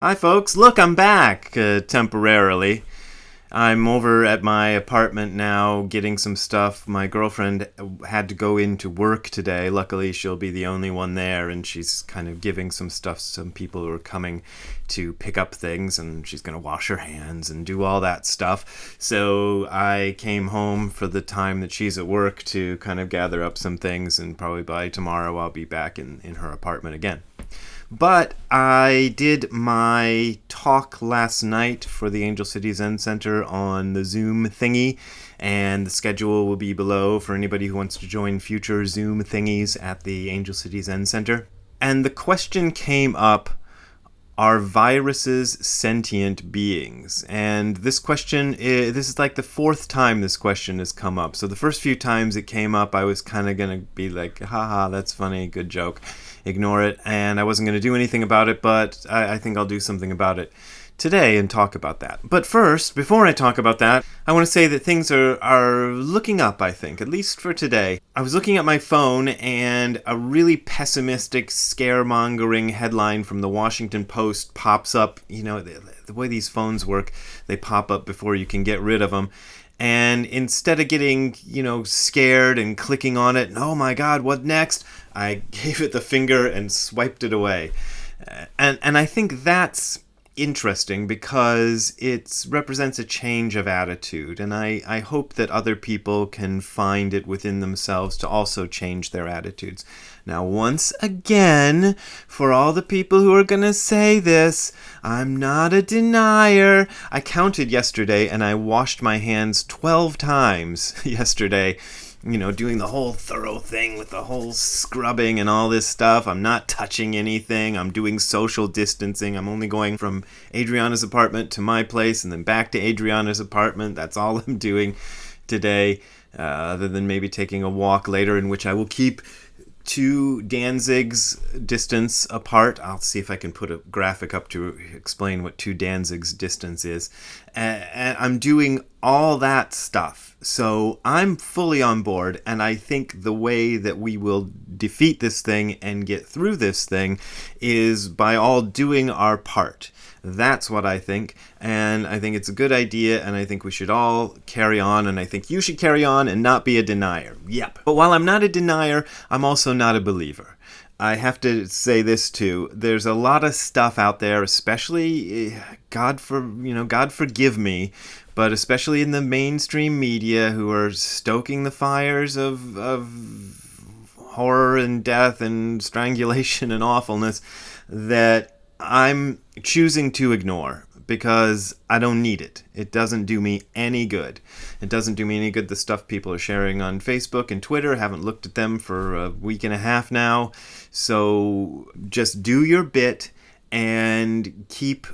Hi, folks. Look, I'm back temporarily. I'm over at my apartment now getting some stuff. My girlfriend had to go into work today. Luckily, she'll be the only one there, and she's kind of giving some stuff to some people who are coming to pick up things, and she's going to wash her hands and do all that stuff. So I came home for the time that she's at work to kind of gather up some things, and probably by tomorrow I'll be back in her apartment again. But I did my talk last night for the Angel City Zen Center on the Zoom thingy, and the schedule will be below for anybody who wants to join future Zoom thingies at the Angel City Zen Center. And the question came up, are viruses sentient beings? And this question, this is like the fourth time this question has come up. So the first few times it came up, I was kind of going to be like, haha, that's funny, good joke. Ignore it, and I wasn't going to do anything about it, but I think I'll do something about it today and talk about that. But first, before I talk about that, I want to say that things are looking up, I think, at least for today. I was looking at my phone, and a really pessimistic, scaremongering headline from the Washington Post pops up. You know, the way these phones work, they pop up before you can get rid of them. And instead of getting, scared and clicking on it, and oh my God, what next? I gave it the finger and swiped it away. And I think that's interesting because it represents a change of attitude. And I hope that other people can find it within themselves to also change their attitudes. Now, once again, for all the people who are going to say this, I'm not a denier. I counted yesterday and I washed my hands 12 times yesterday. Doing the whole thorough thing with the whole scrubbing and all this stuff. I'm not touching anything. I'm doing social distancing. I'm only going from Adriana's apartment to my place and then back to Adriana's apartment. That's all I'm doing today, other than maybe taking a walk later in which I will keep 2 Danzig's distance apart. I'll see if I can put a graphic up to explain what 2 Danzig's distance is. And I'm doing all that stuff. So I'm fully on board, and I think the way that we will defeat this thing and get through this thing is by all doing our part. That's what I think, and I think it's a good idea, and I think we should all carry on, and I think you should carry on and not be a denier. Yep. But while I'm not a denier, I'm also not a believer. I have to say this too. There's a lot of stuff out there, especially God forgive me, but especially in the mainstream media, who are stoking the fires of horror and death and strangulation and awfulness that I'm choosing to ignore because I don't need it. It doesn't do me any good. It doesn't do me any good, the stuff people are sharing on Facebook and Twitter. I haven't looked at them for a week and a half now. So just do your bit and keep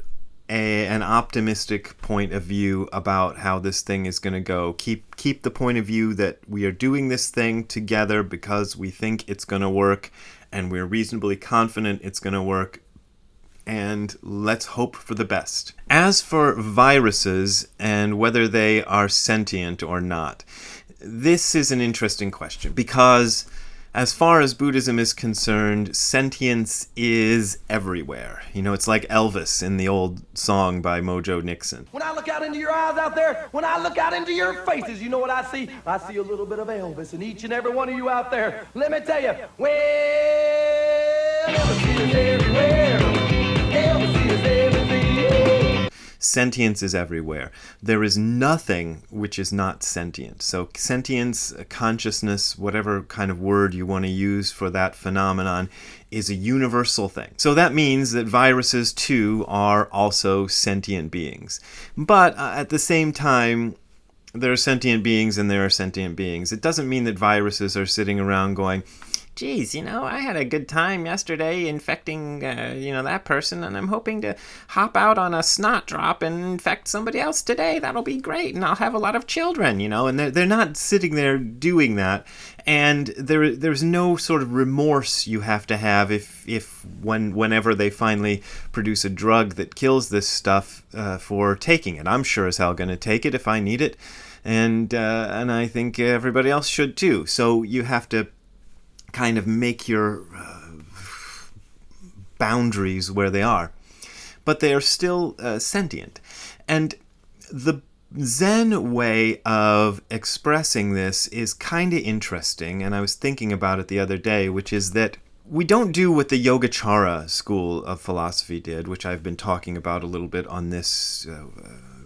an optimistic point of view about how this thing is going to go. Keep the point of view that we are doing this thing together because we think it's going to work and we're reasonably confident it's going to work. And let's hope for the best. As for viruses and whether they are sentient or not, this is an interesting question because as far as Buddhism is concerned, sentience is everywhere. It's like Elvis in the old song by Mojo Nixon. When I look out into your eyes out there, when I look out into your faces, you know what I see? I see a little bit of Elvis in each and every one of you out there. Let me tell you, well, Elvis is everywhere. Elvis is everything. Sentience is everywhere. There is nothing which is not sentient. So sentience, consciousness, whatever kind of word you want to use for that phenomenon, is a universal thing. So that means that viruses too are also sentient beings. But at the same time, there are sentient beings and there are sentient beings. It doesn't mean that viruses are sitting around going, geez, I had a good time yesterday infecting, that person, and I'm hoping to hop out on a snot drop and infect somebody else today. That'll be great, and I'll have a lot of children, and they're not sitting there doing that. And there's no sort of remorse you have to have whenever they finally produce a drug that kills this stuff for taking it. I'm sure as hell going to take it if I need it, and I think everybody else should too. So you have to kind of make your boundaries where they are. but they are still sentient. And the Zen way of expressing this is kind of interesting, and I was thinking about it the other day, which is that we don't do what the Yogacara school of philosophy did, which I've been talking about a little bit on this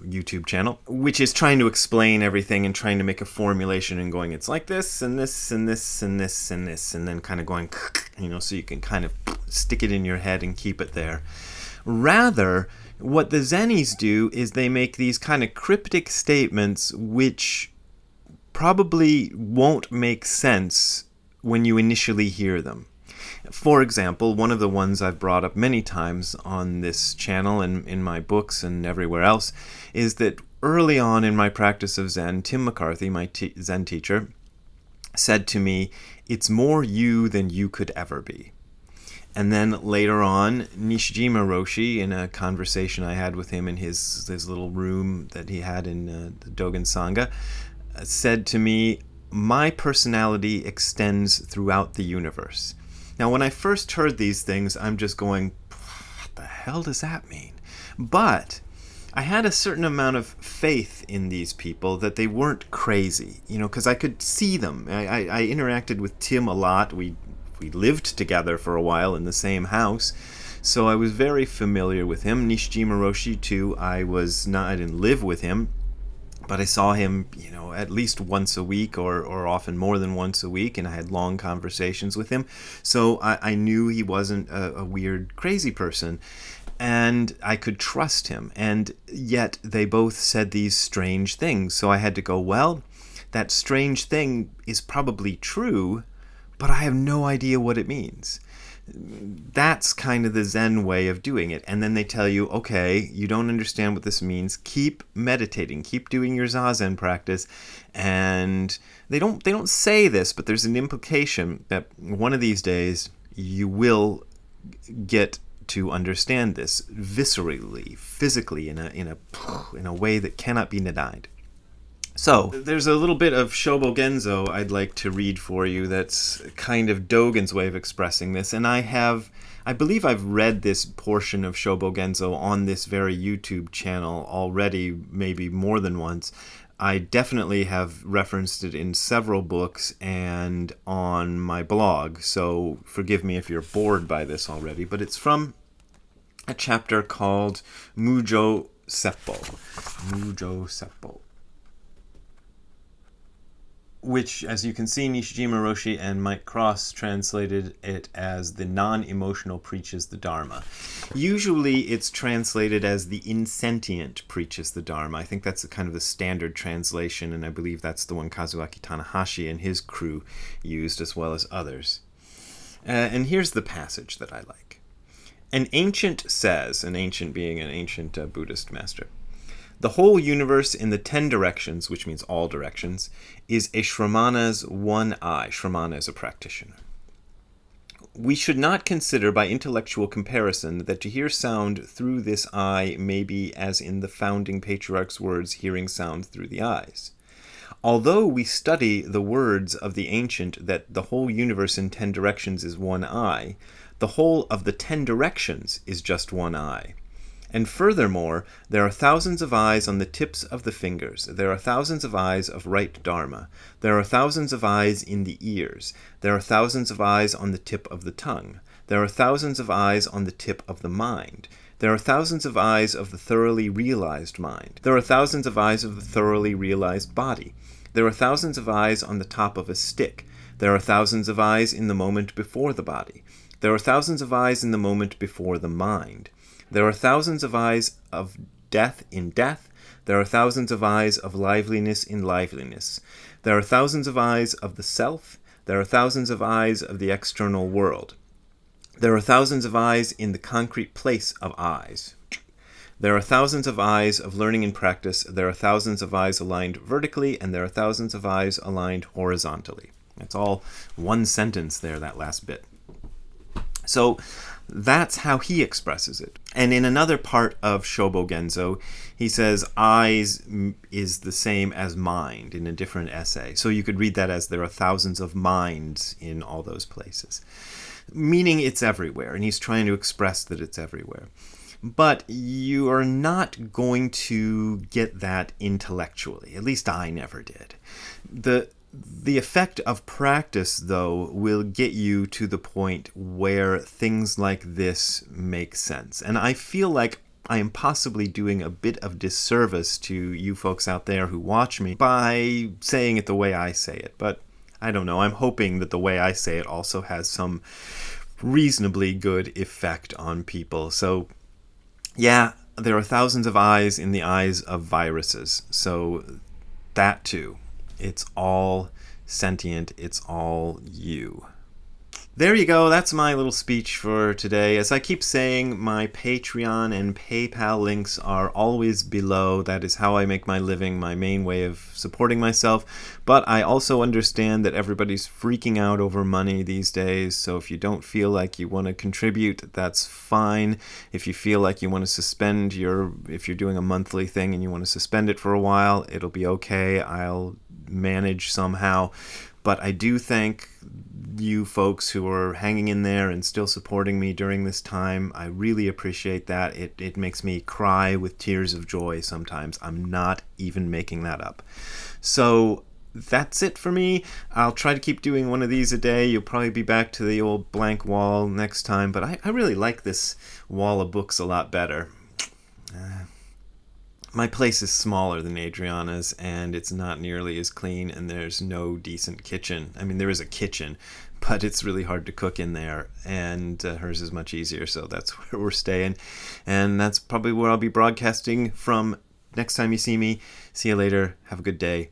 YouTube channel, which is trying to explain everything and trying to make a formulation and going, it's like this and this and this and this and this, and then kind of going, so you can kind of stick it in your head and keep it there. Rather, what the Zennies do is they make these kind of cryptic statements which probably won't make sense when you initially hear them. For example, one of the ones I've brought up many times on this channel and in my books and everywhere else is that early on in my practice of Zen, Tim McCarthy, my Zen teacher, said to me, "It's more you than you could ever be." And then later on, Nishijima Roshi, in a conversation I had with him in his little room that he had in the Dogen Sangha, said to me, "My personality extends throughout the universe." Now, when I first heard these things, I'm just going, what the hell does that mean? But I had a certain amount of faith in these people that they weren't crazy, because I could see them. I interacted with Tim a lot. We lived together for a while in the same house, so I was very familiar with him. Nishijima Roshi, too, I didn't live with him, but I saw him, at least once a week or often more than once a week, and I had long conversations with him. So I knew he wasn't a weird, crazy person, and I could trust him. And yet they both said these strange things. So I had to go, well, that strange thing is probably true, but I have no idea what it means. That's kind of the Zen way of doing it. And then they tell you, okay, you don't understand what this means. Keep meditating. Keep doing your Zazen practice. And they don't say this, but there's an implication that one of these days you will get to understand this viscerally, physically, in a way that cannot be denied. So, there's a little bit of Shobo Genzo I'd like to read for you that's kind of Dogen's way of expressing this, and I believe I've read this portion of Shobo Genzo on this very YouTube channel already, maybe more than once. I definitely have referenced it in several books and on my blog, so forgive me if you're bored by this already, but it's from a chapter called Mujo Seppo. Mujo Seppo. Which, as you can see, Nishijima Roshi and Mike Cross translated it as the non-emotional preaches the Dharma. Usually it's translated as the insentient preaches the Dharma. I think that's kind of the standard translation, and I believe that's the one Kazuaki Tanahashi and his crew used, as well as others. And here's the passage that I like. An ancient says, an ancient being an ancient Buddhist master, the whole universe in the 10 directions, which means all directions, is a Shramana's one eye. Shramana is a practitioner. We should not consider by intellectual comparison that to hear sound through this eye may be, as in the founding patriarch's words, hearing sound through the eyes. Although we study the words of the ancient that the whole universe in 10 directions is one eye, the whole of the 10 directions is just one eye. And furthermore, there are thousands of eyes on the tips of the fingers. There are thousands of eyes of right dharma. There are thousands of eyes in the ears. There are thousands of eyes on the tip of the tongue. There are thousands of eyes on the tip of the mind. There are thousands of eyes of the thoroughly realized mind. There are thousands of eyes of the thoroughly realized body. There are thousands of eyes on the top of a stick. There are thousands of eyes in the moment before the body. There are thousands of eyes in the moment before the mind. There are thousands of eyes of death in death. There are thousands of eyes of liveliness in liveliness. There are thousands of eyes of the self. There are thousands of eyes of the external world. There are thousands of eyes in the concrete place of eyes. There are thousands of eyes of learning and practice. There are thousands of eyes aligned vertically, and there are thousands of eyes aligned horizontally. That's all one sentence there, that last bit. So that's how he expresses it. And in another part of Shobo Genzo, he says eyes is the same as mind in a different essay. So you could read that as there are thousands of minds in all those places, meaning it's everywhere. And he's trying to express that it's everywhere. But you are not going to get that intellectually. At least I never did. The effect of practice, though, will get you to the point where things like this make sense. And I feel like I am possibly doing a bit of disservice to you folks out there who watch me by saying it the way I say it. But I don't know. I'm hoping that the way I say it also has some reasonably good effect on people. So, yeah, there are thousands of eyes in the eyes of viruses. So that too. It's all sentient. It's all you. There you go. That's my little speech for today. As I keep saying, my Patreon and PayPal links are always below. That is how I make my living, my main way of supporting myself. But I also understand that everybody's freaking out over money these days. So if you don't feel like you want to contribute, that's fine. If you feel like you want to suspend if you're doing a monthly thing and you want to suspend it for a while, it'll be okay. I'll manage somehow. But I do thank you folks who are hanging in there and still supporting me during this time. I really appreciate that. It makes me cry with tears of joy sometimes. I'm not even making that up. So that's it for me. I'll try to keep doing one of these a day. You'll probably be back to the old blank wall next time, but I really like this wall of books a lot better. My place is smaller than Adriana's, and it's not nearly as clean, and there's no decent kitchen. I mean, there is a kitchen, but it's really hard to cook in there, and hers is much easier, so that's where we're staying. And that's probably where I'll be broadcasting from next time you see me. See you later. Have a good day.